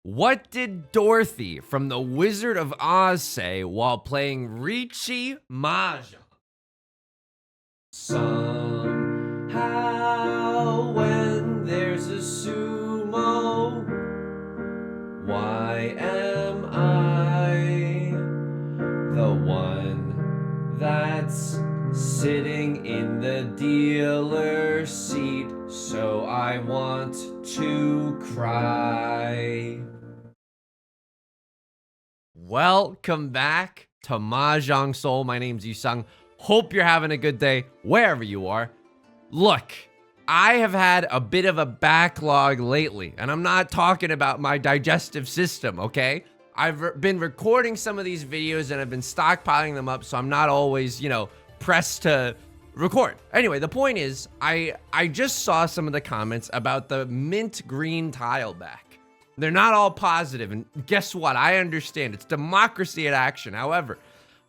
What did Dorothy from The Wizard of Oz say while playing Riichi Mahjong? Somehow when there's a sumo, why am I the one that's sitting in the dealer's seat? So I want to cry. Welcome back to Mahjong Soul. My name's Yusong. Hope you're having a good day wherever you are. Look, I have had a bit of a backlog lately, and I'm not talking about my digestive system, okay? I've been recording some of these videos and I've been stockpiling them up, so I'm not always, pressed to record. Anyway, the point is, I just saw some of the comments about the mint green tile back. They're not all positive, and guess what? I understand. It's democracy in action. However,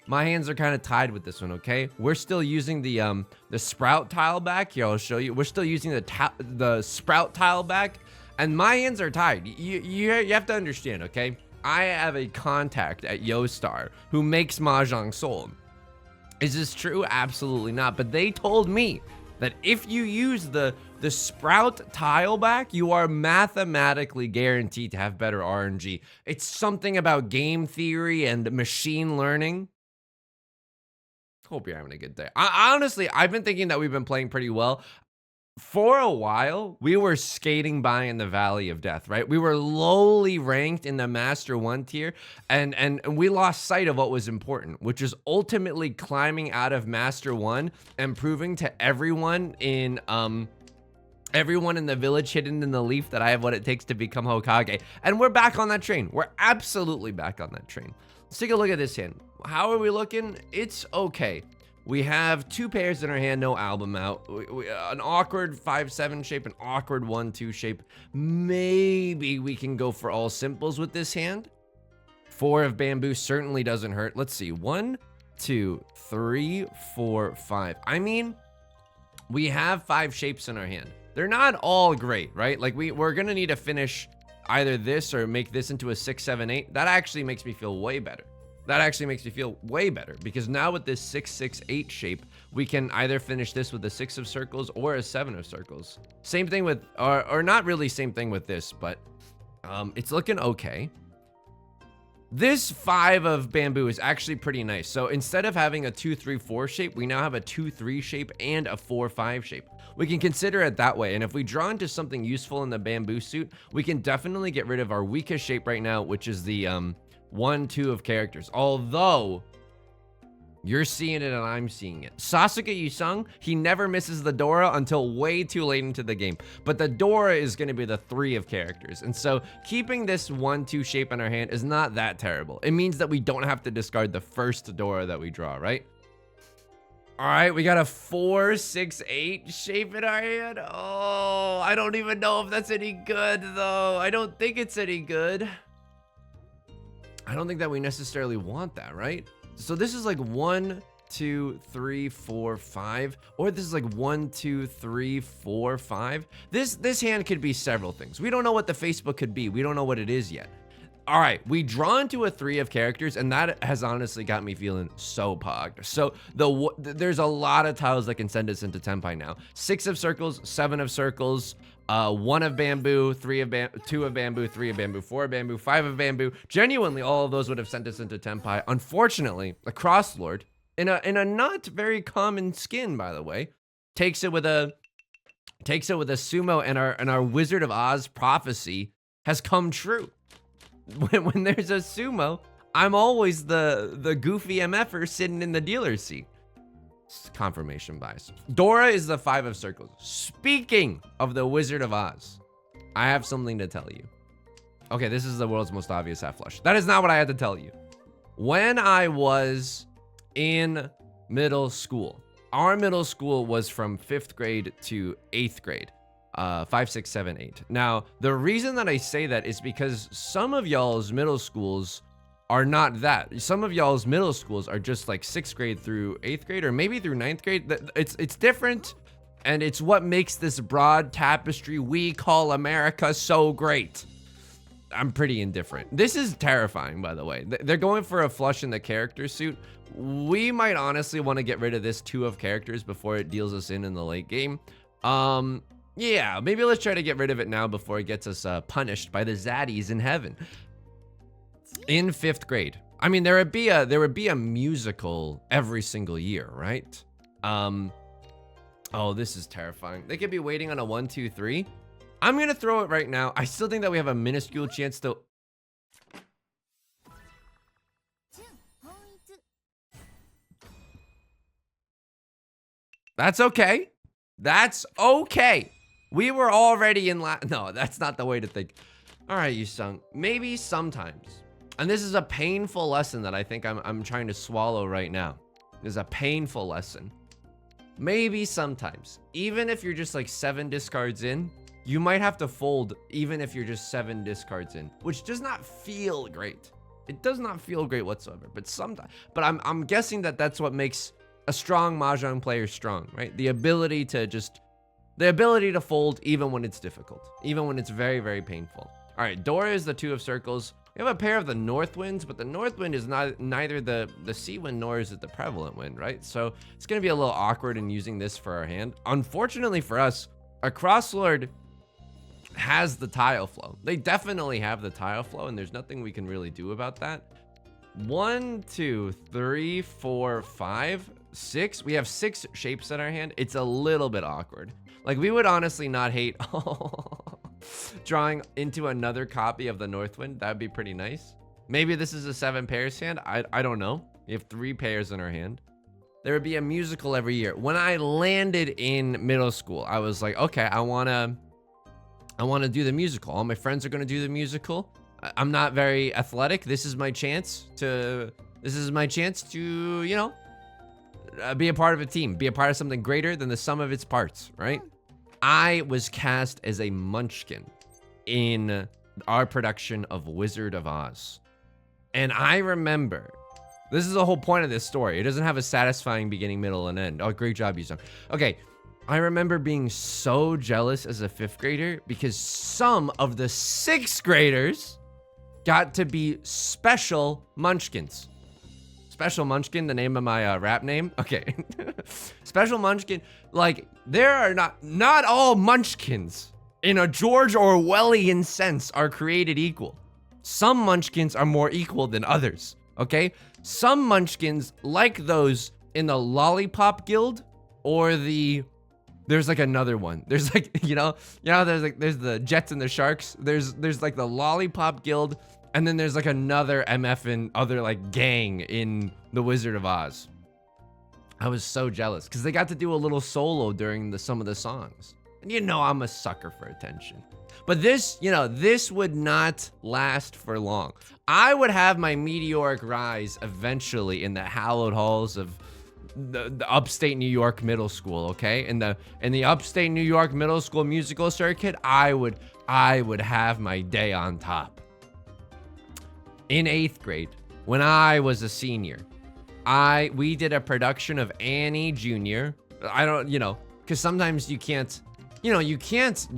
my hands are kind of tied with this one, okay? We're still using the sprout tile back. Here, I'll show you. We're still using the sprout tile back, and my hands are tied. You have to understand, okay? I have a contact at YoStar who makes Mahjong Soul. Is this true? Absolutely not. But they told me that if you use the sprout tile back, you are mathematically guaranteed to have better RNG. It's something about game theory and machine learning. Hope you're having a good day. Honestly, I've been thinking that we've been playing pretty well. For a while, we were skating by in the valley of death, right? We were lowly ranked in the Master 1 tier, and we lost sight of what was important, which is ultimately climbing out of Master 1 and proving to everyone in the village hidden in the leaf that I have what it takes to become Hokage. And we're back on that train. We're absolutely back on that train. Let's take a look at this hand. How are we looking? It's okay. We have two pairs in our hand, no album out. An awkward 5-7 shape, an awkward 1-2 shape. Maybe we can go for all simples with this hand. 4 of bamboo certainly doesn't hurt. Let's see. 1, 2, 3, 4, 5. I mean, we have 5 shapes in our hand. They're not all great, right? Like we're gonna need to finish either this or make this into a 6, 7, 8. That actually makes me feel way better. Because now with this 6, 6, 8 shape, we can either finish this with a 6 of circles or a 7 of circles. Same thing with, or not really same thing with this, but it's looking okay. This 5 of bamboo is actually pretty nice. So instead of having a 2, 3, 4 shape, we now have a 2, 3 shape and a 4, 5 shape. We can consider it that way. And if we draw into something useful in the bamboo suit, we can definitely get rid of our weakest shape right now, which is the 1, 2 of characters. Although you're seeing it and I'm seeing it. Sasuke Yusong, he never misses the Dora until way too late into the game. But the Dora is going to be the 3 of characters. And so keeping this 1, 2 shape in our hand is not that terrible. It means that we don't have to discard the first Dora that we draw, right? All right, we got a 4, 6, 8 shape in our hand. Oh, I don't even know if that's any good though. I don't think it's any good. I don't think that we necessarily want that, right? So this is like 1, 2, 3, 4, 5, or this is like 1, 2, 3, 4, 5. This hand could be several things. We don't know what the Facebook could be. We don't know what it is yet. All right, we draw into a 3 of characters, and that has honestly got me feeling so pogged. So there's a lot of tiles that can send us into Tenpai now. 6 of circles, 7 of circles, 1 of bamboo, 2 of bamboo, 3 of bamboo, 4 of bamboo, 5 of bamboo. Genuinely, all of those would have sent us into Tenpai. Unfortunately, the Crosslord, in a not very common skin, by the way, takes it with a sumo, and our Wizard of Oz prophecy has come true. When there's a sumo, I'm always the goofy MFer sitting in the dealer's seat. Confirmation bias. Dora is the 5 of circles. Speaking of the Wizard of Oz, I have something to tell you. Okay, this is the world's most obvious half flush. That is not what I had to tell you. When I was in middle school, our middle school was from 5th grade to 8th grade. 5, 6, 7, 8. Now, the reason that I say that is because some of y'all's middle schools are not that. Some of y'all's middle schools are just like 6th grade through 8th grade, or maybe through 9th grade. It's different, and it's what makes this broad tapestry we call America so great. I'm pretty indifferent. This is terrifying, by the way. They're going for a flush in the character suit. We might honestly want to get rid of this 2 of characters before it deals us in the late game. Yeah, maybe let's try to get rid of it now before it gets us punished by the zaddies in heaven. In 5th grade. I mean, there would be a musical every single year, right? Oh, this is terrifying. They could be waiting on a 1, 2, 3. I'm gonna throw it right now. I still think that we have a minuscule chance to. That's okay. That's okay. We were already in no, that's not the way to think. All right, Yusong, maybe sometimes. And this is a painful lesson that I think I'm trying to swallow right now. This is a painful lesson. Maybe sometimes, even if you're just like 7 discards in, you might have to fold even if you're just 7 discards in, which does not feel great. It does not feel great whatsoever, but sometimes, but I'm guessing that that's what makes a strong Mahjong player strong, right? The ability to fold even when it's difficult, even when it's very, very painful. All right, Dora is the 2 of circles. We have a pair of the north winds, but the north wind is neither the sea wind nor is it the prevalent wind, right? So it's gonna be a little awkward in using this for our hand. Unfortunately for us, a crosslord has the tile flow. They definitely have the tile flow, and there's nothing we can really do about that. 1, 2, 3, 4, 5, 6. We have 6 shapes in our hand. It's a little bit awkward. Like, we would honestly not hate drawing into another copy of the Northwind. That'd be pretty nice. Maybe this is a 7 pairs hand. I don't know. We have 3 pairs in our hand. There would be a musical every year. When I landed in middle school, I was like, okay, I want to do the musical. All my friends are going to do the musical. I'm not very athletic. This is my chance to, you know, be a part of a team, be a part of something greater than the sum of its parts, right? I was cast as a munchkin in our production of Wizard of Oz. And I remember, this is the whole point of this story. It doesn't have a satisfying beginning, middle, and end. Oh, great job, Yusong. Okay, I remember being so jealous as a 5th grader because some of the 6th graders got to be special munchkins. Special Munchkin, the name of my rap name. Okay. Special Munchkin. Like, there are not all munchkins in a George Orwellian sense are created equal. Some munchkins are more equal than others. Okay? Some munchkins, like those in the Lollipop Guild or there's like another one. There's like, you know, there's the Jets and the Sharks. There's like the Lollipop Guild. And then there's like another MF and other like gang in the Wizard of Oz. I was so jealous because they got to do a little solo during some of the songs. And you know I'm a sucker for attention. But this, you know, this would not last for long. I would have my meteoric rise eventually in the hallowed halls of the upstate New York middle school, okay? In the upstate New York middle school musical circuit, I would have my day on top. In 8th grade, when I was a senior, we did a production of Annie Jr. I don't, you know, because sometimes you can't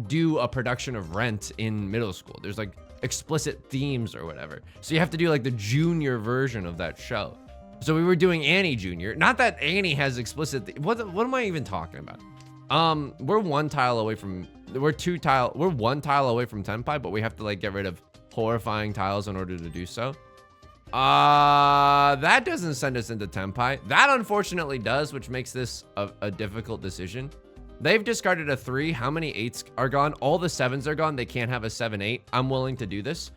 do a production of Rent in middle school. There's like explicit themes or whatever. So you have to do like the junior version of that show. So we were doing Annie Jr. Not that Annie has explicit, what am I even talking about? We're 1 tile away from, we're 1 tile away from Tenpai, but we have to like get rid of horrifying tiles in order to do so. That doesn't send us into Tenpai. That unfortunately does, which makes this a difficult decision. They've discarded a 3. How many 8s are gone? All the 7s are gone. They can't have a 7-8. I'm willing to do this.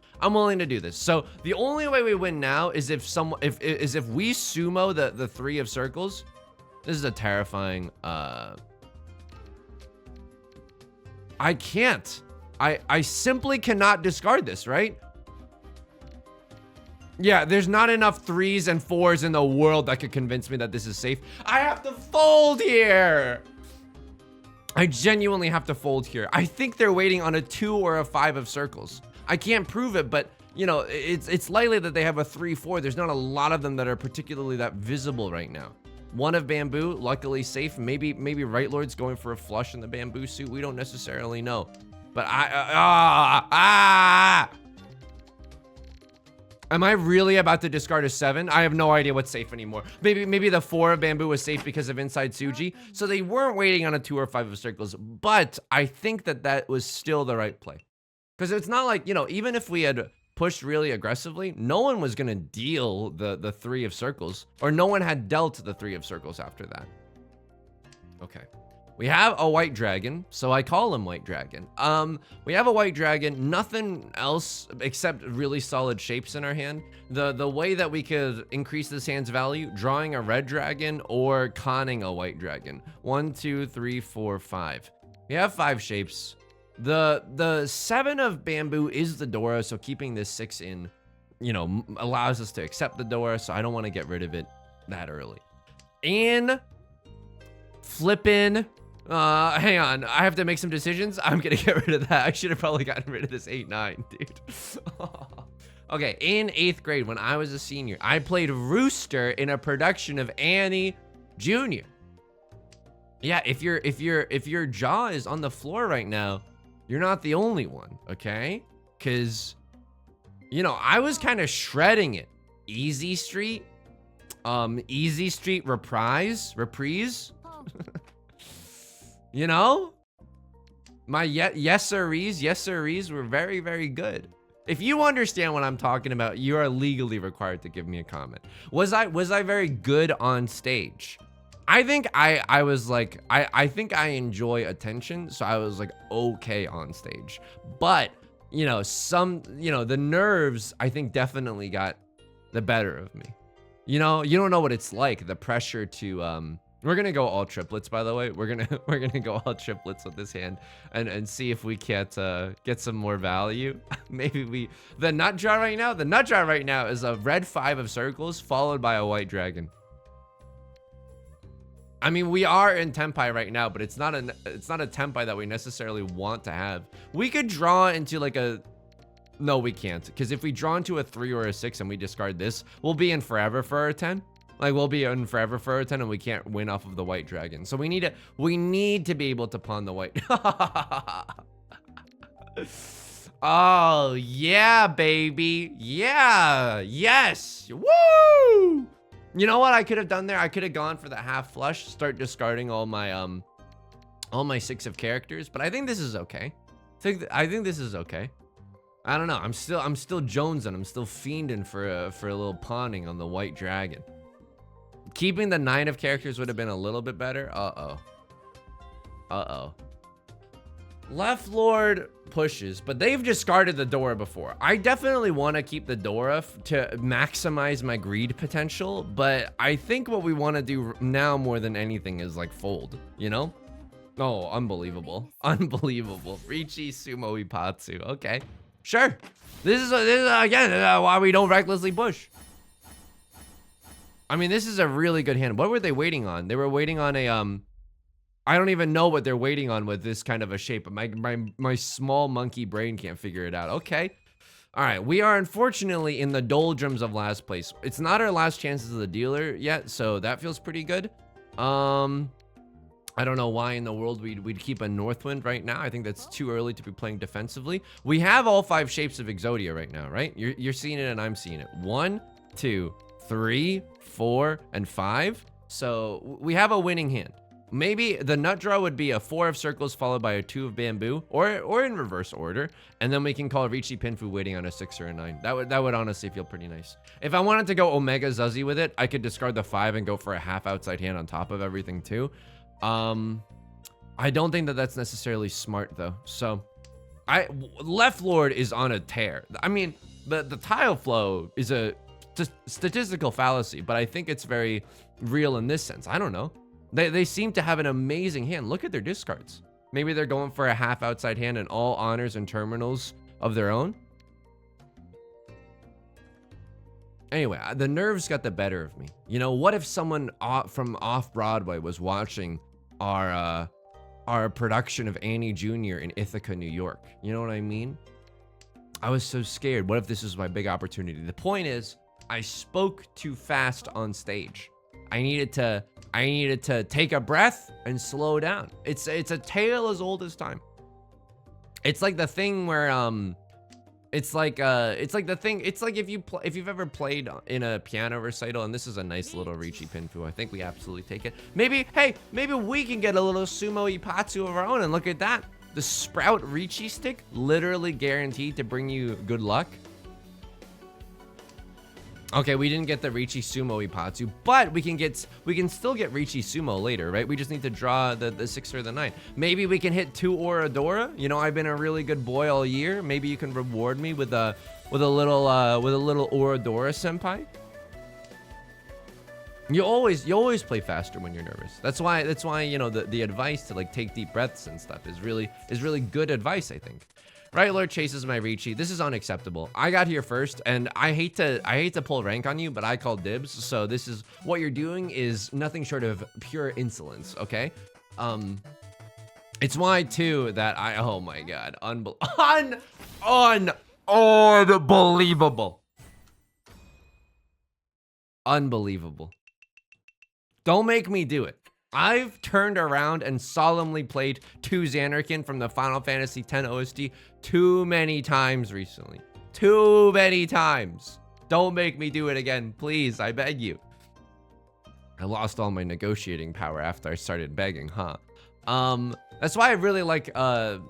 So the only way we win now is if we sumo the 3 of circles. This is a terrifying, I can't. I simply cannot discard this, right? Yeah, there's not enough 3s and 4s in the world that could convince me that this is safe. I have to fold here. I genuinely have to fold here. I think they're waiting on a 2 or a 5 of circles. I can't prove it, but you know, it's likely that they have a 3-4. There's not a lot of them that are particularly that visible right now. 1 of bamboo, luckily safe. Maybe Right Lord's going for a flush in the bamboo suit. We don't necessarily know. But Am I really about to discard a 7? I have no idea what's safe anymore. Maybe the 4 of bamboo was safe because of inside Tsuji. So they weren't waiting on a 2 or 5 of circles. But I think that was still the right play. Because it's not like, you know, even if we had pushed really aggressively, no one was going to deal the 3 of circles. Or no one had dealt the 3 of circles after that. Okay. We have a white dragon, so I call him white dragon. We have a white dragon, nothing else except really solid shapes in our hand. The way that we could increase this hand's value, drawing a red dragon or conning a white dragon. 1, 2, 3, 4, 5. We have 5 shapes. The 7 of bamboo is the Dora, so keeping this 6 in, you know, allows us to accept the Dora, so I don't want to get rid of it that early. And flippin'. Hang on. I have to make some decisions. I'm gonna get rid of that. I should have probably gotten rid of this 8-9, dude. Okay, in 8th grade, when I was a senior, I played Rooster in a production of Annie Jr. Yeah, if your jaw is on the floor right now, you're not the only one, okay? Cause, you know, I was kind of shredding it. Easy Street reprise. You know, my yes sirrees were very, very good. If you understand what I'm talking about, you are legally required to give me a comment. Was I very good on stage? I think I was like, I think I enjoy attention, so I was like okay on stage. But, you know, the nerves I think definitely got the better of me. You know, you don't know what it's like, the pressure to we're gonna go all triplets, by the way. We're gonna go all triplets with this hand and see if we can't get some more value. Maybe the nut draw right now. The nut draw right now is a red 5 of circles followed by a white dragon. I mean, we are in Tenpai right now, but it's not a Tenpai that we necessarily want to have. We could draw into like a. No, we can't, because if we draw into a 3 or a 6 and we discard this, we'll be in forever for our 10. Like, we'll be in forever for our 10 and we can't win off of the white dragon. So we need to be able to pawn the white. Oh, yeah, baby. Yeah. Yes. Woo! You know what I could have done there? I could have gone for the half flush, start discarding all my 6 of characters, but I think this is okay. I think this is okay. I don't know. I'm still jonesing. I'm still fiending for a little pawning on the white dragon. Keeping the 9 of characters would have been a little bit better. Uh-oh. Left Lord pushes, but they've discarded the Dora before. I definitely want to keep the Dora to maximize my greed potential, but I think what we want to do now more than anything is like fold, you know? Oh, unbelievable. Unbelievable. Riichi Sumo Ipatsu. Okay. Sure. This is again why we don't recklessly push. I mean, this is a really good hand. What were they waiting on? They were waiting on a I don't even know what they're waiting on with this kind of a shape. My small monkey brain can't figure it out. Okay. All right. We are unfortunately in the doldrums of last place. It's not our last chances of the dealer yet, so that feels pretty good. I don't know why in the world we'd keep a Northwind right now. I think that's too early to be playing defensively. We have all 5 shapes of Exodia right now, right? You're seeing it and I'm seeing it. 1, 2, 3, 4, and 5. So we have a winning hand. Maybe the nut draw would be a 4 of circles followed by a 2 of bamboo, or in reverse order, and then we can call Riichi Pinfu waiting on a 6 or a 9. That would honestly feel pretty nice. If I wanted to go Omega Zuzzy with it, I could discard the 5 and go for a half outside hand on top of everything too. I don't think that that's necessarily smart though. So Left Lord is on a tear. I mean, the tile flow is a statistical fallacy, but I think it's very real in this sense. I don't know. They seem to have an amazing hand. Look at their discards. Maybe they're going for a half outside hand and all honors and terminals of their own. Anyway, the nerves got the better of me. You know, what if someone from off-Broadway was watching our production of Annie Jr. in Ithaca, New York? You know what I mean? I was so scared. What if this was my big opportunity? The point is, I spoke too fast on stage. I needed to take a breath and slow down. It's a tale as old as time. It's like the thing where It's like the thing. It's like if you've ever played in a piano recital, and this is a nice little Riichi Pinfu. I think we absolutely take it. Maybe, hey, maybe we can get a little sumo ipatsu of our own, and look at that. The Sprout Riichi stick, literally guaranteed to bring you good luck. Okay, we didn't get the Riichi Sumo Ipatsu, but we can still get Riichi Sumo later, right? We just need to draw the 6 or the 9. Maybe we can hit 2 Oradora. You know, I've been a really good boy all year. Maybe you can reward me with a little Oradora senpai. You always play faster when you're nervous. That's why you know the advice to like take deep breaths and stuff is really good advice, I think. Right Lord chases my Riichi. This is unacceptable. I got here first, and I hate to pull rank on you, but I called dibs. So this is what you're doing is nothing short of pure insolence. Okay, it's why too that oh my god, unbelievable. Don't make me do it. I've turned around and solemnly played 2 Xanarkin from the Final Fantasy X OST too many times recently. Too many times. Don't make me do it again, please, I beg you. I lost all my negotiating power after I started begging, huh? That's why I really like, I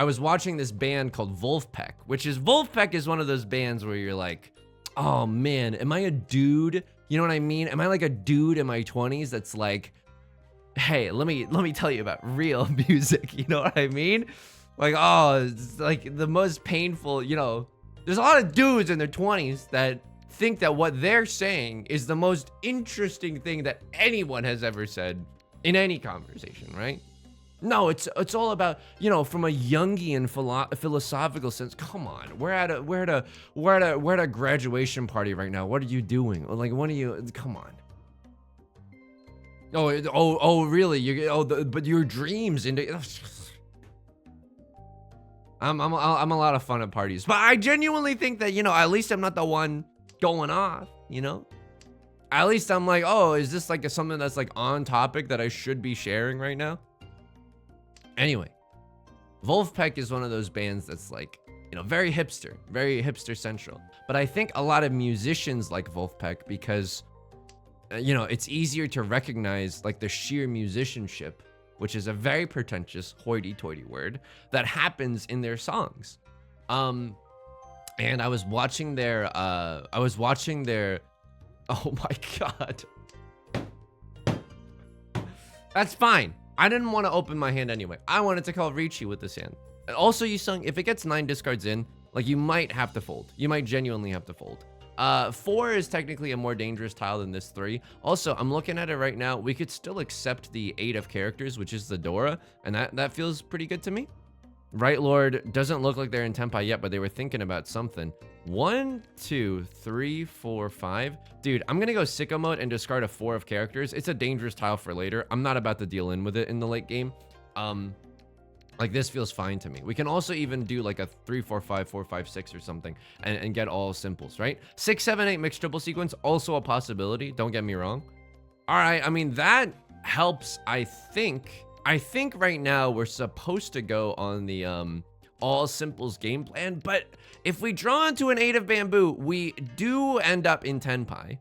was watching this band called Wolfpack, Wolfpack is one of those bands where you're like, oh man, am I a dude? You know what I mean? Am I like a dude in my 20s that's like, hey, let me tell you about real music, you know what I mean? Like, oh, it's like the most painful, you know, there's a lot of dudes in their 20s that think that what they're saying is the most interesting thing that anyone has ever said in any conversation, right? No, it's all about, you know, from a Jungian philosophical sense. Come on, we're at a graduation party right now. What are you doing? Like, what are you? Come on. Oh, really? But your dreams into. I'm a lot of fun at parties, but I genuinely think that, you know, at least I'm not the one going off, you know. At least I'm like, oh, is this like something that's like on topic that I should be sharing right now? Anyway, Wolfpack is one of those bands that's like, you know, very hipster central. But I think a lot of musicians like Wolfpack because, you know, it's easier to recognize like the sheer musicianship, which is a very pretentious hoity-toity word that happens in their songs. And I was watching their, oh my God. That's fine. I didn't want to open my hand anyway. I wanted to call Riichi with this hand. And also, Yusong, if it gets 9 discards in, like, you might have to fold. You might genuinely have to fold. 4 is technically a more dangerous tile than this 3. Also, I'm looking at it right now. We could still accept the 8 of characters, which is the Dora, and that feels pretty good to me. Right Lord doesn't look like they're in Tenpai yet, but they were thinking about something. 1, 2, 3, 4, 5. Dude, I'm gonna go sicko mode and discard a 4 of characters. It's a dangerous tile for later. I'm not about to deal in with it in the late game. Like, this feels fine to me. We can also even do like a 3, 4, 5, 4, 5, 6 or something and get all simples, right? 6, 7, 8 mixed triple sequence, also a possibility. Don't get me wrong. All right, I mean, that helps, I think. I think right now we're supposed to go on the all simples game plan, but if we draw into an 8 of bamboo, we do end up in Tenpai.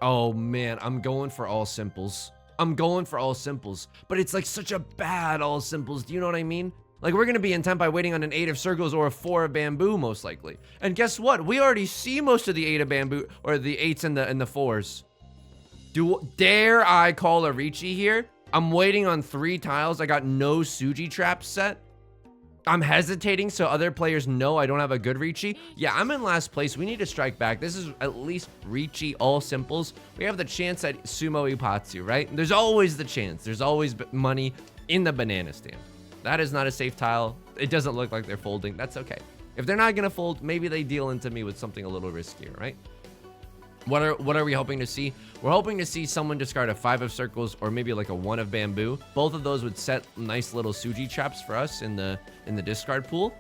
Oh man, I'm going for all simples. But it's like such a bad all simples. Do you know what I mean? Like, we're gonna be in Tenpai waiting on an 8 of circles or a 4 of bamboo, most likely. And guess what? We already see most of the 8 of bamboo, or the 8s and the 4s. Dare I call a Riichi here? I'm waiting on 3 tiles. I got no Suji traps set. I'm hesitating so other players know I don't have a good Riichi. Yeah, I'm in last place. We need to strike back. This is at least Riichi all simples. We have the chance at Sumo Ipatsu, right? There's always the chance. There's always money in the banana stand. That is not a safe tile. It doesn't look like they're folding. That's okay. If they're not gonna fold, maybe they deal into me with something a little riskier, right? What are we hoping to see? We're hoping to see someone discard a 5 of circles or maybe like a 1 of bamboo. Both of those would set nice little Suji traps for us in the discard pool.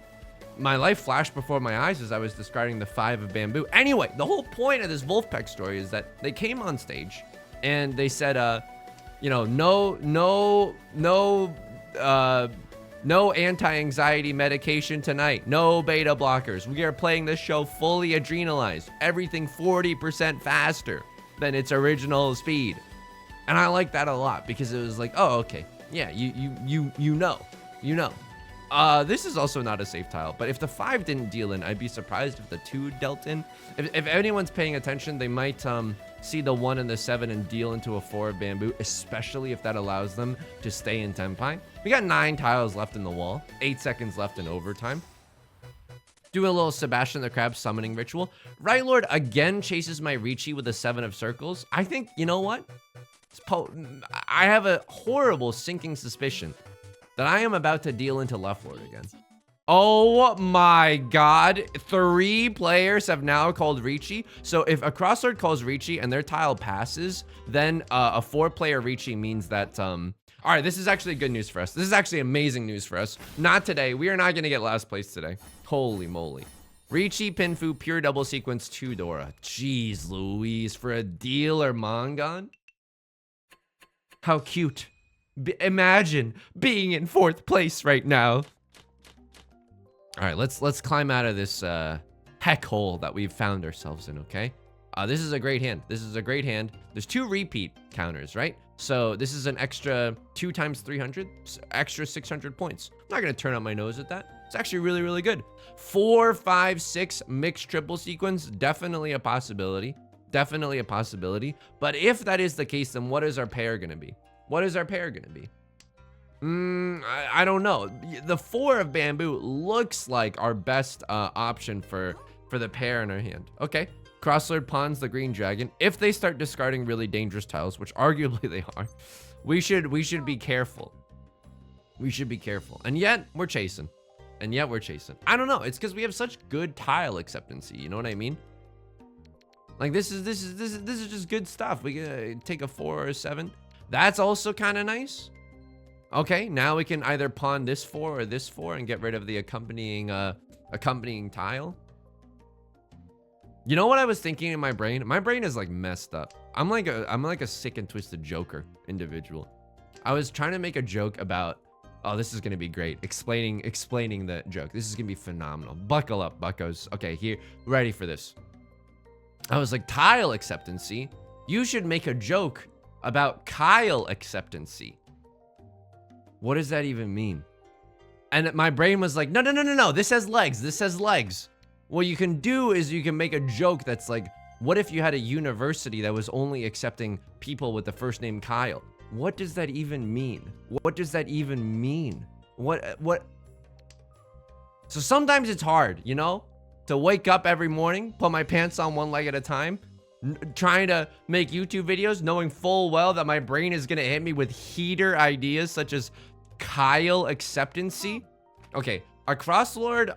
My life flashed before my eyes as I was discarding the 5 of bamboo. Anyway, the whole point of this Wolfpack story is that they came on stage and they said, you know, no No anti-anxiety medication tonight. No beta blockers. We are playing this show fully adrenalized. Everything 40% faster than its original speed. And I like that a lot because it was like, oh, okay. Yeah, you know. This is also not a safe tile, but if the 5 didn't deal in, I'd be surprised if the 2 dealt in. If anyone's paying attention, they might see the 1 and the 7 and deal into a 4 of bamboo, especially if that allows them to stay in Tenpai. We got 9 tiles left in the wall, 8 seconds left in overtime. Do a little Sebastian the Crab summoning ritual. Right Lord again chases my Riichi with a 7 of circles. I think, you know what? I have a horrible sinking suspicion that I am about to deal into left Lord again. Oh my God. 3 players have now called Riichi. So if a crosslord calls Riichi and their tile passes, then a 4-player Riichi means that, all right, this is actually good news for us. This is actually amazing news for us. Not today. We are not gonna get last place today. Holy moly. Riichi, Pinfu, pure double sequence, 2 Dora. Jeez Louise, for a deal or Mongon? How cute. Imagine being in 4th place right now. All right, let's climb out of this heck hole that we've found ourselves in, okay? This is a great hand. This is a great hand. There's 2 repeat counters, right? So this is an extra 2 times 300, extra 600 points. I'm not gonna turn up my nose at that. It's actually really, really good. 4, 5, 6 mixed triple sequence, definitely a possibility. Definitely a possibility. But if that is the case, then what is our pair gonna be? What is our pair gonna be? I don't know. The 4 of bamboo looks like our best option for the pair in our hand. Okay, crosslord pawns the green dragon. If they start discarding really dangerous tiles, which arguably they are, we should be careful. We should be careful. And yet we're chasing. I don't know. It's because we have such good tile acceptancy. You know what I mean? Like this is just good stuff. We can take a 4 or a 7. That's also kind of nice. Okay, now we can either pawn this 4 or this 4 and get rid of the accompanying tile. You know what I was thinking in my brain? My brain is like messed up. I'm like a sick and twisted Joker individual. I was trying to make a joke about, oh, this is gonna be great. Explaining the joke. This is gonna be phenomenal. Buckle up, buckos. Okay, here, ready for this. I was like, tile acceptancy. You should make a joke about Kyle acceptancy. What does that even mean? And my brain was like, no. This has legs. What you can do is you can make a joke that's like, what if you had a university that was only accepting people with the first name Kyle? What does that even mean? What? So sometimes it's hard, you know, to wake up every morning, put my pants on one leg at a time, trying to make YouTube videos, knowing full well that my brain is gonna hit me with heater ideas such as Kyle acceptancy. Okay, our crosslord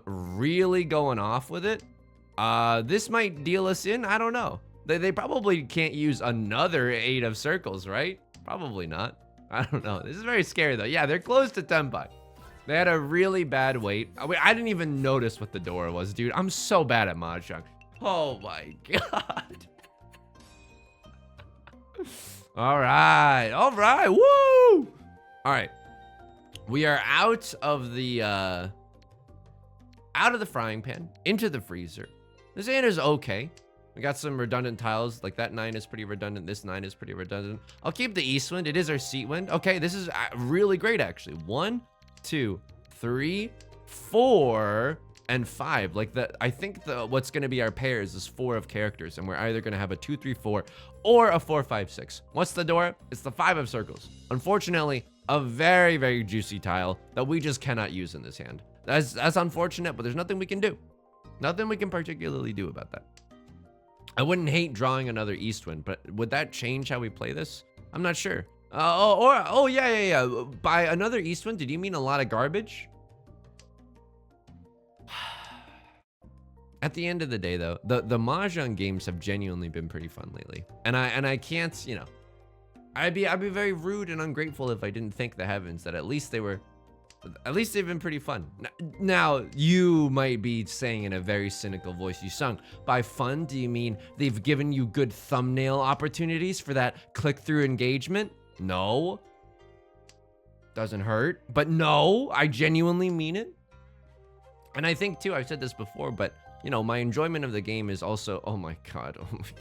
really going off with it. This might deal us in. I don't know. They probably can't use another 8 of circles, right? Probably not. I don't know. This is very scary though. Yeah, they're close to Tenpai. They had a really bad wait. I didn't even notice what the door was, dude. I'm so bad at Mahjong. Oh my God. All right, woo! All right, we are out of the frying pan, into the freezer. This hand is okay. We got some redundant tiles, like that 9 is pretty redundant, this 9 is pretty redundant. I'll keep the east wind, it is our seat wind. Okay, this is really great actually. 1, 2, 3, 4, and 5. Like I think what's gonna be our pairs is 4 of characters, and we're either gonna have a 2, 3, 4 or a 4, 5, 6. What's the door? It's the 5 of circles. Unfortunately, a very, very juicy tile that we just cannot use in this hand. That's unfortunate, but there's nothing we can do. Nothing we can particularly do about that. I wouldn't hate drawing another east wind, but would that change how we play this? I'm not sure. Oh yeah. By another east wind, did you mean a lot of garbage? At the end of the day, though, the Mahjong games have genuinely been pretty fun lately, and I can't, you know, I'd be very rude and ungrateful if I didn't thank the heavens that at least they've been pretty fun. Now you might be saying in a very cynical voice, Yusong, by fun, do you mean they've given you good thumbnail opportunities for that click-through engagement? No. Doesn't hurt. But no, I genuinely mean it. And I think too, I've said this before, but you know, my enjoyment of the game is also, oh my God,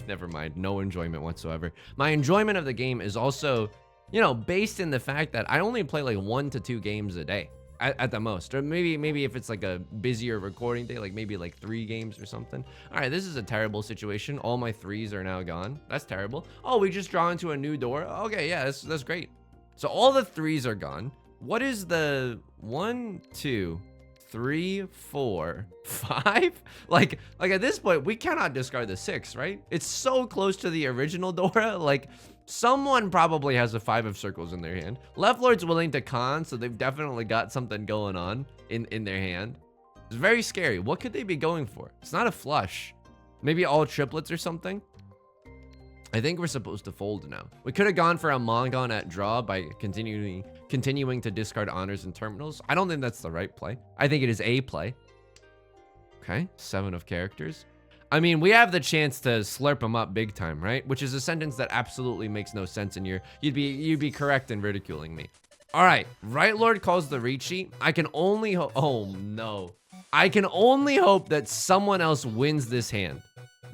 never mind, no enjoyment whatsoever. My enjoyment of the game is also, you know, based in the fact that I only play like 1 to 2 games a day at the most, or maybe if it's like a busier recording day, like maybe like 3 games or something. All right, this is a terrible situation. All my 3s are now gone. That's terrible. Oh, we just draw into a new door. Okay, yeah, that's great. So all the 3s are gone. What is the 1, 2, 3, 4, 5? Like at this point, we cannot discard the 6, right? It's so close to the original Dora. Like someone probably has a 5 of circles in their hand. Left Lord's willing to con, so they've definitely got something going on in their hand. It's very scary. What could they be going for? It's not a flush. Maybe all triplets or something. I think we're supposed to fold now. We could have gone for a Mongon at draw by continuing to discard honors and terminals. I don't think that's the right play. I think it is a play. Okay, 7 of characters. I mean, we have the chance to slurp them up big time, right? Which is a sentence that absolutely makes no sense, and you'd be correct in ridiculing me. All right, Right Lord calls the Riichi. I can only oh no. I can only hope that someone else wins this hand,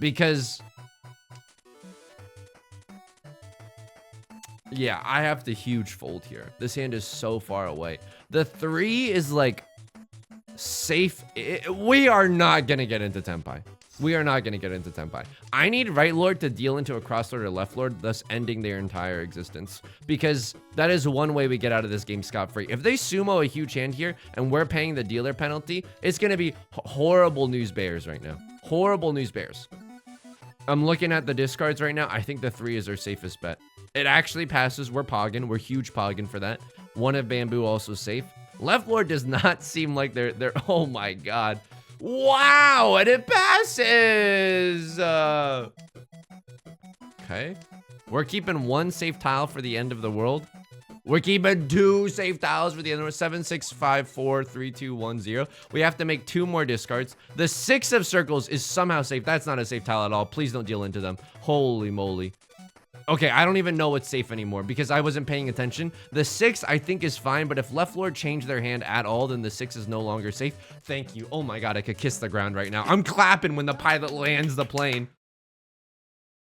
because yeah, I have to huge fold here. This hand is so far away. The 3 is like safe. We are not gonna get into Tenpai. We are not gonna get into Tenpai. I need Right Lord to deal into a Cross Lord or Left Lord, thus ending their entire existence, because that is one way we get out of this game scot-free. If they sumo a huge hand here and we're paying the dealer penalty, it's gonna be horrible news bears right now. Horrible news bears. I'm looking at the discards right now. I think the 3 is our safest bet. It actually passes. We're pogging. We're huge pogging for that. 1 of bamboo also safe. Left Lord does not seem like they're oh my God. Wow, and it passes. Okay. We're keeping 1 safe tile for the end of the world. We're keeping 2 safe tiles for the end of the world. 7, 6, 5, 4, 3, 2, 1, 0. We have to make 2 more discards. The 6 of circles is somehow safe. That's not a safe tile at all. Please don't deal into them. Holy moly. Okay, I don't even know what's safe anymore because I wasn't paying attention. The 6 I think is fine, but if Left Lord changed their hand at all, then the 6 is no longer safe. Thank you. Oh my God, I could kiss the ground right now. I'm clapping when the pilot lands the plane.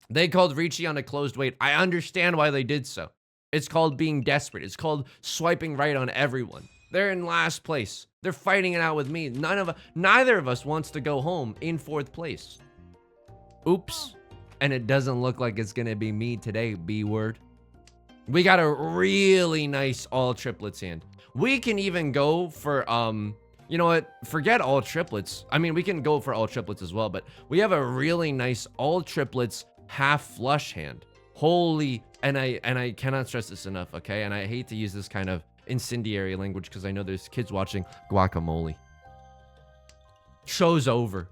They called Riichi on a closed wait. I understand why they did so. It's called being desperate. It's called swiping right on everyone. They're in last place. They're fighting it out with me. Neither of us wants to go home in 4th place. Oops. And it doesn't look like it's gonna be me today, B-word. We got a really nice all triplets hand. We can even go for, you know what? Forget all triplets. I mean, we can go for all triplets as well, but we have a really nice all triplets half flush hand. Holy, and I cannot stress this enough, okay? And I hate to use this kind of incendiary language because I know there's kids watching. Guacamole. Show's over.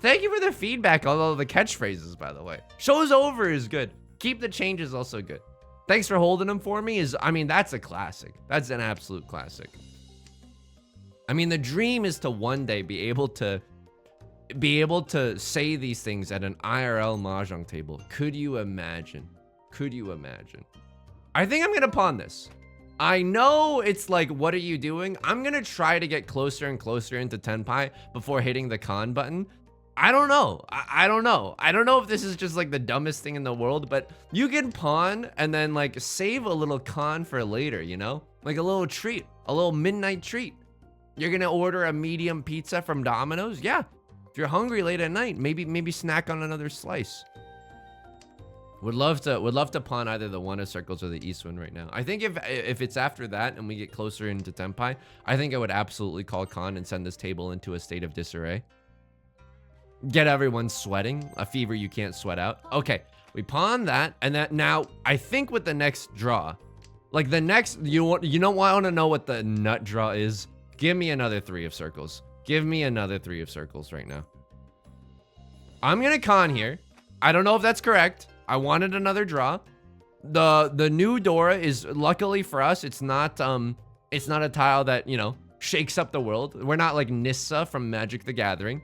Thank you for the feedback on all the catchphrases, by the way. Show's over is good. Keep the changes also good. Thanks for holding them for me I mean, that's a classic. That's an absolute classic. I mean, the dream is to one day be able to say these things at an IRL Mahjong table. Could you imagine? Could you imagine? I think I'm gonna pawn this. I know it's like, what are you doing? I'm gonna try to get closer and closer into Tenpai before hitting the con button. I don't know. I don't know. I don't know if this is just like the dumbest thing in the world, but you can pawn and then like save a little con for later, you know? Like a little treat, a little midnight treat. You're gonna order a medium pizza from Domino's? Yeah. If you're hungry late at night, maybe snack on another slice. Would love to pawn either the 1 of circles or the east one right now. I think if it's after that and we get closer into Tenpai, I think I would absolutely call con and send this table into a state of disarray. Get everyone sweating, a fever you can't sweat out. Okay, we pawn that, and that now I think with the next draw, like the next, you want to know what the nut draw is? Give me another 3 of circles. Give me another 3 of circles right now. I'm gonna con here. I don't know if that's correct. I wanted another draw. The new Dora is, luckily for us, it's not a tile that, you know, shakes up the world. We're not like Nissa from Magic the Gathering.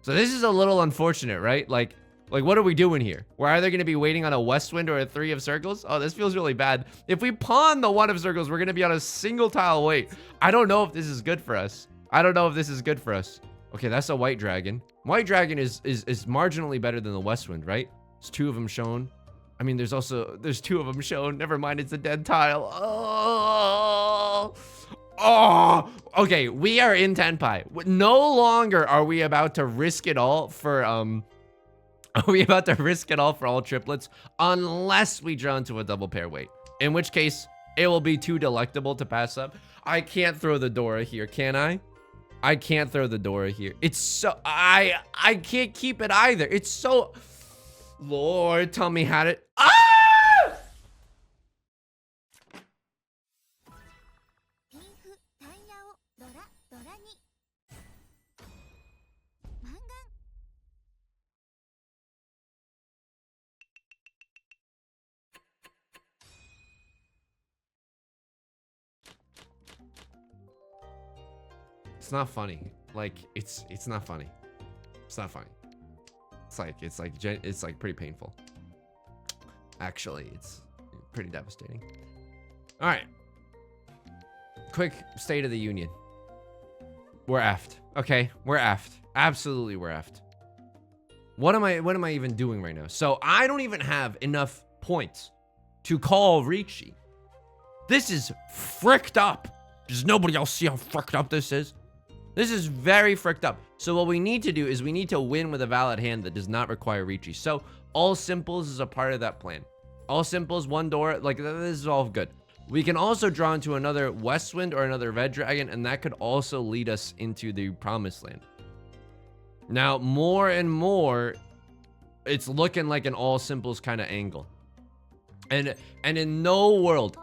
So this is a little unfortunate, right? Like, Like, what are we doing here? We're either going to be waiting on a west wind or a 3 of circles. Oh, this feels really bad. If we pawn the 1 of circles, we're going to be on a single tile wait. I don't know if this is good for us. I don't know if this is good for us. Okay, that's a white dragon. White dragon is marginally better than the west wind, right? There's 2 of them shown. I mean, there's 2 of them shown. Never mind, it's a dead tile. Oh, okay, we are in Tenpai. No longer are we about to risk it all for, are we about to risk it all for all triplets unless we draw into a double pair wait? In which case, it will be too delectable to pass up. I can't throw the Dora here, can I? I can't throw the Dora here. It's so, I can't keep it either. It's so, Lord, tell me how to, ah! It's not funny. Like, it's not funny. It's not funny. It's like pretty painful. Actually, it's pretty devastating. All right. Quick state of the union. We're effed. Okay, we're effed. Absolutely, we're effed. What am I even doing right now? So I don't even have enough points to call Riichi. This is fricked up. Does nobody else see how fricked up this is? This is very fricked up. So what we need to do is we need to win with a valid hand that does not require Riichi. So all simples is a part of that plan. All simples, 1 door, like this is all good. We can also draw into another west wind or another red dragon, and that could also lead us into the promised land. Now, more and more, it's looking like an all simples kind of angle. And in no world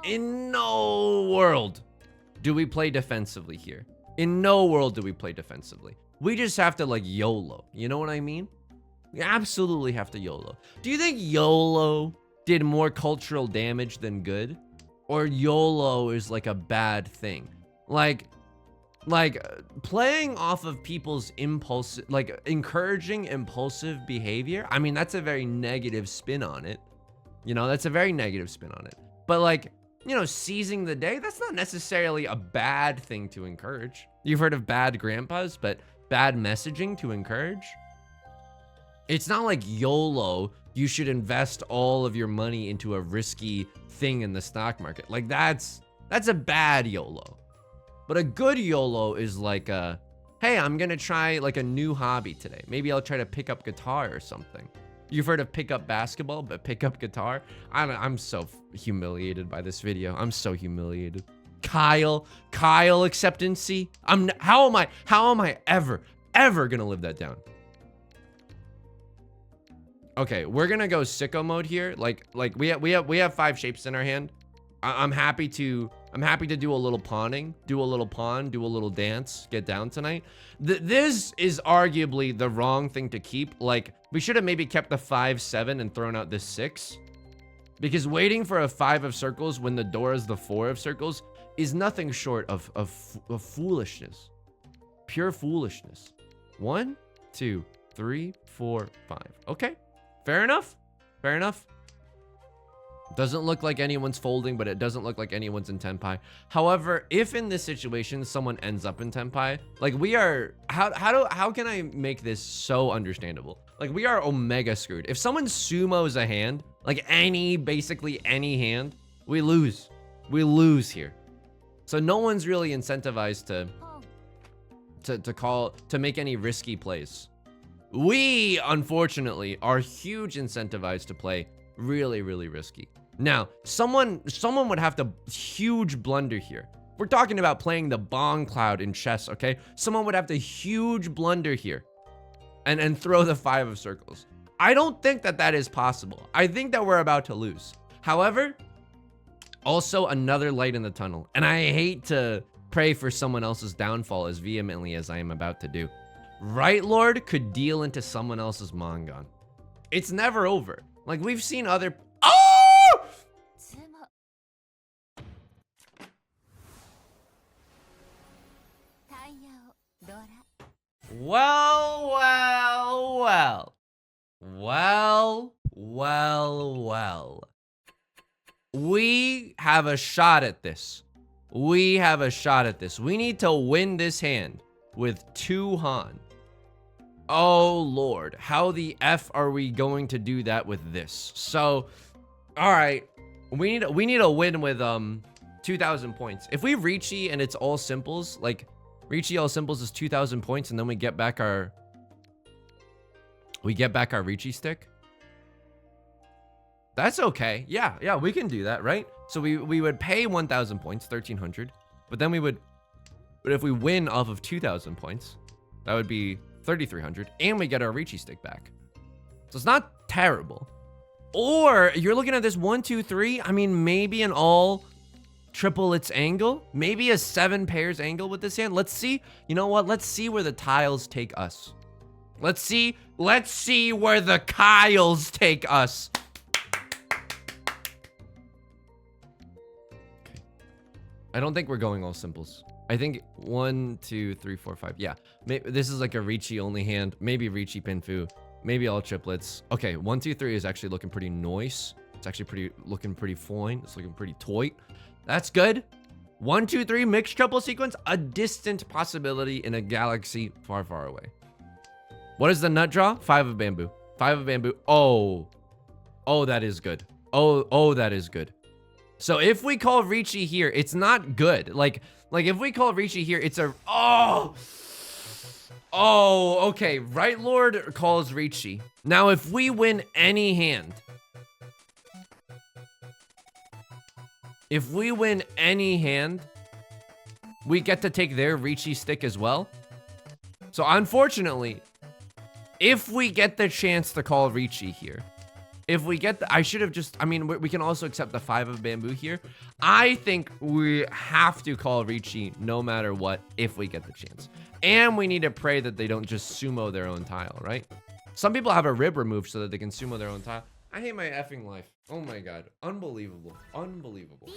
do we play defensively here. In no world do we play defensively. We just have to like YOLO. You know what I mean? We absolutely have to YOLO. Do you think YOLO did more cultural damage than good? Or YOLO is like a bad thing? Like playing off of people's impulse, like encouraging impulsive behavior. I mean, that's a very negative spin on it. You know, that's a very negative spin on it. But like, you know, seizing the day, that's not necessarily a bad thing to encourage. You've heard of bad grandpas, but bad messaging to encourage? It's not like YOLO, you should invest all of your money into a risky thing in the stock market. Like that's a bad YOLO. But a good YOLO is like a, hey, I'm gonna try like a new hobby today. Maybe I'll try to pick up guitar or something. You've heard of pick up basketball, but pick up guitar? I'm so humiliated by this video. I'm so humiliated. Kyle acceptancy. How am I ever gonna live that down? Okay, we're gonna go sicko mode here. Like we have 5 shapes in our hand. I'm happy to do a little pawning, do a little pawn, do a little dance, get down tonight. This is arguably the wrong thing to keep. Like, we should have maybe kept the 5-7 and thrown out this 6. Because waiting for a 5 of circles when the door is the 4 of circles is nothing short of foolishness. Pure foolishness. 1, 2, 3, 4, 5. Okay, fair enough. Fair enough. Doesn't look like anyone's folding, but it doesn't look like anyone's in Tenpai. However, if in this situation someone ends up in Tenpai, like we are, how can I make this so understandable? Like we are omega screwed. If someone sumos a hand, like basically any hand, we lose. We lose here. So no one's really incentivized to make any risky plays. We, unfortunately, are huge incentivized to play really, really risky. Now, someone would have to huge blunder here. We're talking about playing the bong cloud in chess, okay? Someone would have to huge blunder here and throw the 5 of circles. I don't think that is possible. I think that we're about to lose. However, also another light in the tunnel. And I hate to pray for someone else's downfall as vehemently as I am about to do. Right Lord could deal into someone else's Mangan. It's never over. Like we've seen other... Oh! Well. Well. We have a shot at this. We need to win this hand with 2 Han. Oh, Lord. How the F are we going to do that with this? So, all right. We need a win with 2,000 points. If we Riichi and it's all simples, like Riichi all simples is 2,000 points, and then we get back our Riichi stick. That's okay. Yeah, we can do that, right? So we would pay 1,000 points, 1,300, but then but if we win off of 2,000 points, that would be 3,300, and we get our Riichi stick back. So it's not terrible. Or you're looking at this 1, 2, 3. I mean, maybe an all triplets angle, maybe a 7 pairs angle with this hand. Let's see. You know what? Let's see where the tiles take us. Let's see where the Kyles take us. Okay. I don't think we're going all simples. I think 1, 2, 3, 4, 5. Yeah, maybe this is like a Riichi only hand. Maybe Riichi Pinfu. Maybe all triplets. Okay, 1, 2, 3 is actually looking pretty nice. It's actually looking pretty fine. It's looking pretty toy. That's good. 1, 2, 3 mixed triple sequence. A distant possibility in a galaxy far, far away. What is the nut draw? 5 of bamboo. 5 of bamboo. Oh, that is good. Oh, that is good. So if we call Riichi here, it's not good. Like if we call Riichi here, it's a okay. Right Lord calls Riichi. Now if we win any hand, we get to take their Riichi stick as well. So unfortunately, if we get the chance to call Riichi here, I should have just, I mean, we can also accept the 5 of bamboo here. I think we have to call Riichi no matter what if we get the chance. And we need to pray that they don't just sumo their own tile, right? Some people have a rib removed so that they can sumo their own tile. I hate my effing life. Oh my god. Unbelievable. Unbelievable.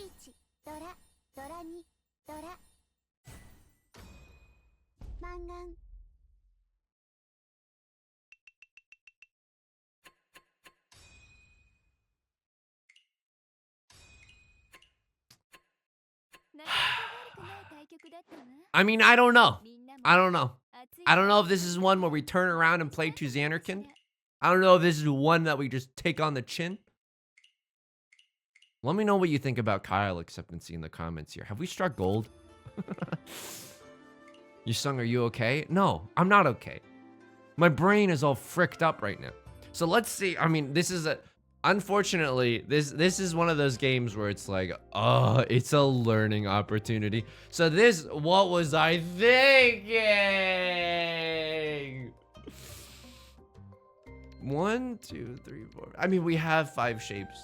I mean, I don't know. I don't know if this is one where we turn around and play to Xanarkand. I don't know if this is one that we just take on the chin. Let me know what you think about Kyle acceptancy in the comments here. Have we struck gold? Yusong, are you okay? No, I'm not okay. My brain is all fricked up right now. So let's see. I mean, this is unfortunately, this is one of those games where it's like, oh, it's a learning opportunity. So what was I thinking? 1, 2, 3, 4. I mean, we have 5 shapes.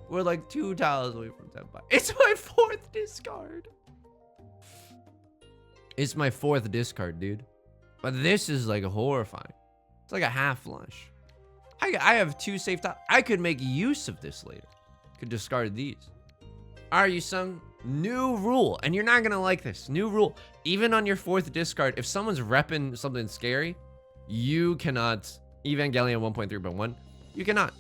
We're like 2 tiles away from 10 bucks. It's my 4th discard. It's my 4th discard, dude. But this is like horrifying. It's like a half flush. I have 2 safe tiles. I could make use of this later. Could discard these. All right, Yusong. New rule. And you're not going to like this. New rule. Even on your 4th discard, if someone's repping something scary, you cannot. Evangelion 1.3.1. You cannot.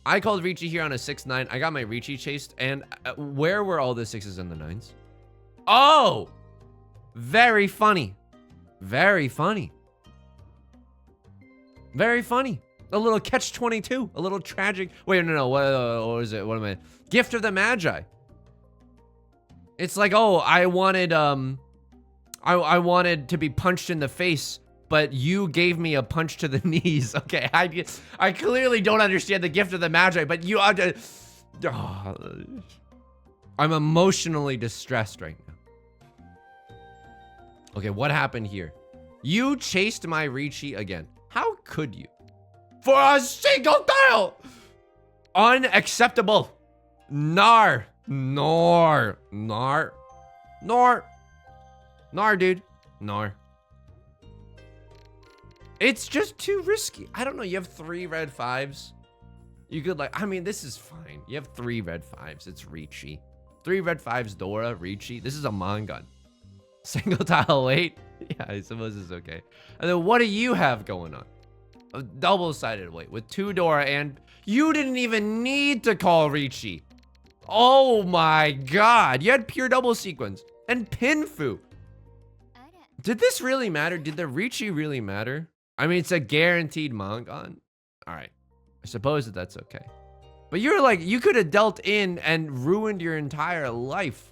I called Riichi here on a 6-9. I got my Riichi chased. And where were all the 6s and the 9s? Oh! Very funny. Very funny. Very funny. A little catch-22. A little tragic. Wait, no. What is it? What am I? Gift of the Magi. It's like, oh, I wanted I wanted to be punched in the face, but you gave me a punch to the knees. Okay, I clearly don't understand the gift of the Magi, but you are. I'm emotionally distressed right now. Okay, what happened here? You chased my Riichi again. How could you? For a single tile! Unacceptable. Nar, dude. Nar. It's just too risky. I don't know. You have 3 red 5s. You could I mean, this is fine. You have 3 red 5s. It's Riichi. 3 red 5s, Dora, Riichi. This is a Mangun. Single tile weight. Yeah, I suppose it's okay. And then what do you have going on? A double-sided weight with 2 Dora, and You didn't even need to call Riichi. Oh my god. You had pure double sequence and Pinfu. Did this really matter? Did the Riichi really matter? I mean, it's a guaranteed Mangon. All right. I suppose that's okay. But you're like, you could have dealt in and ruined your entire life.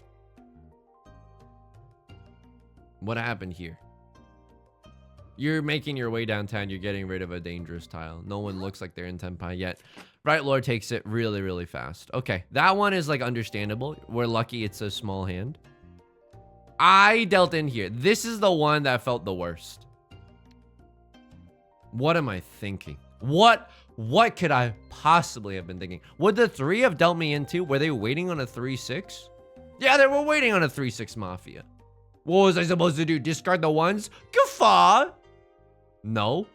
What happened here? You're making your way downtown. You're getting rid of a dangerous tile. No one looks like they're in Tenpai yet. Right Lord takes it really, really fast. Okay, that one is like understandable. We're lucky it's a small hand. I dealt in here. This is the one that felt the worst. What am I thinking? What could I possibly have been thinking? Would the 3 have dealt me into? Were they waiting on a 3-6? Yeah, they were waiting on a 3-6 Mafia. What was I supposed to do? Discard the 1s? Guffaw! No.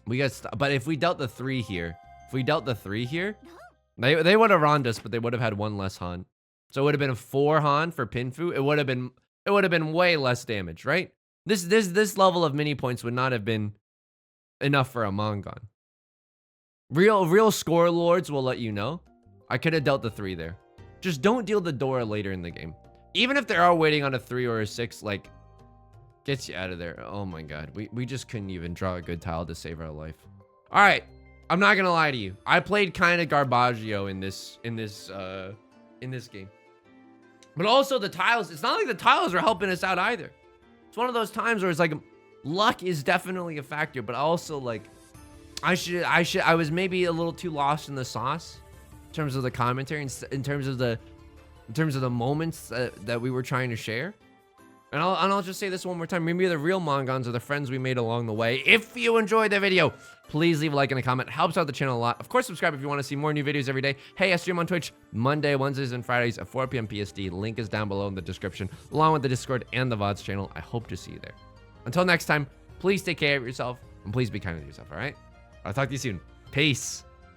We got but if we dealt the 3 here, they would have ronned us, but they would have had 1 less Han. So it would have been a 4 Han for Pinfu. It would have been way less damage, right? This level of mini points would not have been enough for a Mangon. Real score lords will let you know. I could have dealt the 3 there. Just don't deal the door later in the game. Even if they are waiting on a 3 or a 6, like, gets you out of there. Oh my god, we just couldn't even draw a good tile to save our life. All right, I'm not gonna lie to you. I played kind of Garbaggio in this game. But also the tiles, it's not like the tiles are helping us out either. It's one of those times where it's like luck is definitely a factor, but also like I was maybe a little too lost in the sauce in terms of the commentary, in terms of the moments that we were trying to share. And I'll just say this one more time. Maybe the real Mangons are the friends we made along the way. If you enjoyed the video, please leave a like and a comment. It helps out the channel a lot. Of course, subscribe if you want to see more new videos every day. Hey, I stream on Twitch Monday, Wednesdays, and Fridays at 4 p.m. PST. Link is down below in the description, along with the Discord and the VODs channel. I hope to see you there. Until next time, please take care of yourself, and please be kind to yourself, all right? I'll talk to you soon. Peace.